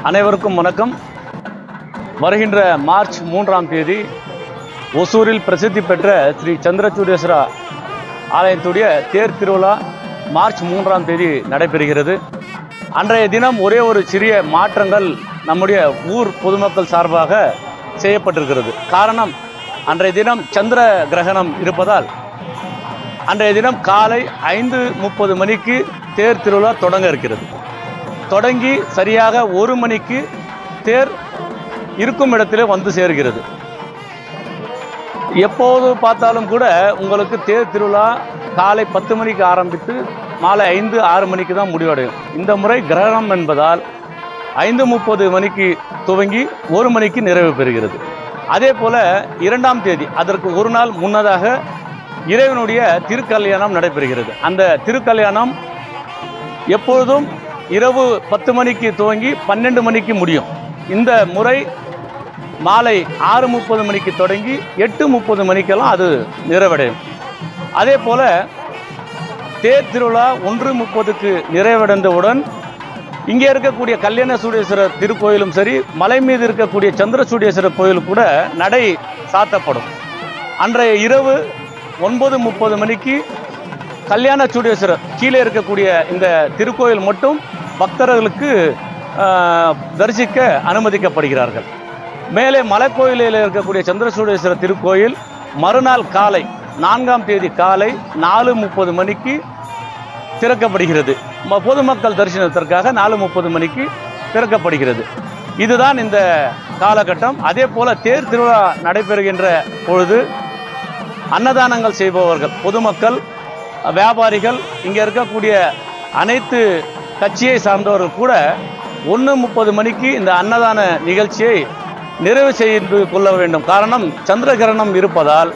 அனைவருக்கும் வணக்கம். வருகின்ற மார்ச் 3ஆம் தேதி ஒசூரில் பிரசித்தி பெற்ற ஸ்ரீ சந்திரசூடேஸ்வர ஆலயத்துடைய தேர் திருவிழா மார்ச் 3ஆம் தேதி நடைபெறுகிறது. அன்றைய தினம் ஒரே ஒரு சிறிய மாற்றங்கள் நம்முடைய ஊர் பொதுமக்கள் சார்பாக செய்யப்பட்டிருக்கிறது. காரணம், அன்றைய தினம் சந்திர கிரகணம் இருப்பதால் அன்றைய தினம் காலை 5:30 மணிக்கு தேர் திருவிழா தொடங்க இருக்கிறது. தொடங்கி சரியாக 1 மணிக்கு தேர் இருக்கும் இடத்திலே வந்து சேர்கிறது. எப்போது பார்த்தாலும் கூட உங்களுக்கு தேர் திருவிழா காலை 10 மணிக்கு ஆரம்பித்து மாலை 5-6 மணிக்கு தான் முடிவடையும். இந்த முறை கிரகணம் என்பதால் 5:30 மணிக்கு துவங்கி 1 மணிக்கு நிறைவு பெறுகிறது. அதே போல் 2ஆம் தேதி அதற்கு ஒரு நாள் முன்னதாக இறைவனுடைய திருக்கல்யாணம் நடைபெறுகிறது. அந்த திருக்கல்யாணம் எப்பொழுதும் இரவு 10 மணிக்கு துவங்கி 12 மணிக்கு முடியும். இந்த முறை மாலை 6:30 மணிக்கு தொடங்கி 8:30 மணிக்கெல்லாம் அது நிறைவடையும். அதே போல் தேர் திருவிழா 1:30க்கு நிறைவடைந்தவுடன் இங்கே இருக்கக்கூடிய கல்யாணசூடேஸ்வரர் திருக்கோயிலும் சரி, மலை மீது இருக்கக்கூடிய சந்திரசூடேஸ்வரர் கோயில் கூட நடை சாத்தப்படும். அன்றைய இரவு 9:30 மணிக்கு கல்யாணசூடேஸ்வரர் கீழே இருக்கக்கூடிய இந்த திருக்கோயில் மட்டும் பக்தர்களுக்கு தரிசிக்க அனுமதிக்கப்படுகிறார்கள். மேலே மலைக்கோயிலில் இருக்கக்கூடிய சந்திரசூடேஸ்வரர் திருக்கோயில் மறுநாள் காலை 4ஆம் தேதி காலை 4:30 மணிக்கு திறக்கப்படுகிறது. பொதுமக்கள் தரிசனத்திற்காக 4:30 மணிக்கு திறக்கப்படுகிறது. இதுதான் இந்த காலகட்டம். அதே போல் தேர் திருவிழா நடைபெறுகின்ற பொழுது அன்னதானங்கள் செய்பவர்கள், பொதுமக்கள், வியாபாரிகள், இங்கே இருக்கக்கூடிய அனைத்து கட்சியை சார்ந்தவர்கள் கூட 1:30 மணிக்கு இந்த அன்னதான நிகழ்ச்சியை நிறைவு செய்து கொள்ள வேண்டும். காரணம், சந்திரகிரகணம் இருப்பதால்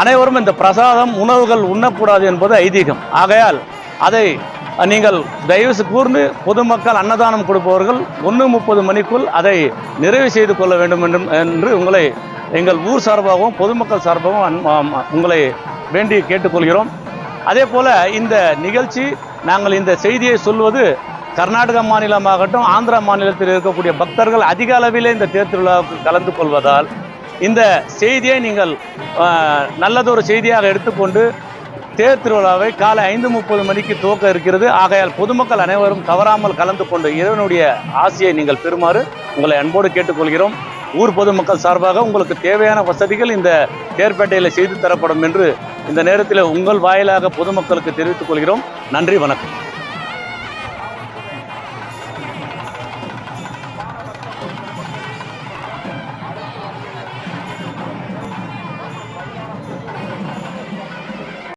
அனைவரும் இந்த பிரசாதம் உணவுகள் உண்ணக்கூடாது என்பது ஐதீகம். ஆகையால் அதை நீங்கள் தயவு கூர்ந்து பொதுமக்கள் அன்னதானம் கொடுப்பவர்கள் 1:30 மணிக்குள் அதை நிறைவு செய்து கொள்ள வேண்டும் என்று உங்களை எங்கள் ஊர் சார்பாகவும் பொதுமக்கள் சார்பாகவும் உங்களை வேண்டி கேட்டுக்கொள்கிறோம். அதே போல் இந்த நிகழ்ச்சி, நாங்கள் இந்த செய்தியை சொல்வது கர்நாடக மாநிலமாகட்டும் ஆந்திரா மாநிலத்தில் இருக்கக்கூடிய பக்தர்கள் அதிக அளவிலே இந்த தேர் திருவிழாவுக்கு கலந்து கொள்வதால் இந்த செய்தியை நீங்கள் நல்லதொரு செய்தியாக எடுத்துக்கொண்டு தேர் திருவிழாவை காலை 5:30 மணிக்கு துவக்க இருக்கிறது. ஆகையால் பொதுமக்கள் அனைவரும் தவறாமல் கலந்து கொண்டு இறைவனுடைய ஆசையை நீங்கள் பெறுமாறு உங்களை அன்போடு கேட்டுக்கொள்கிறோம். ஊர் பொதுமக்கள் சார்பாக உங்களுக்கு தேவையான வசதிகள் இந்த தேர்பேட்டையில் செய்து தரப்படும் என்று இந்த நேரத்தில் உங்கள் வாயிலாக பொதுமக்களுக்கு தெரிவித்துக் கொள்கிறோம். நன்றி, வணக்கம்.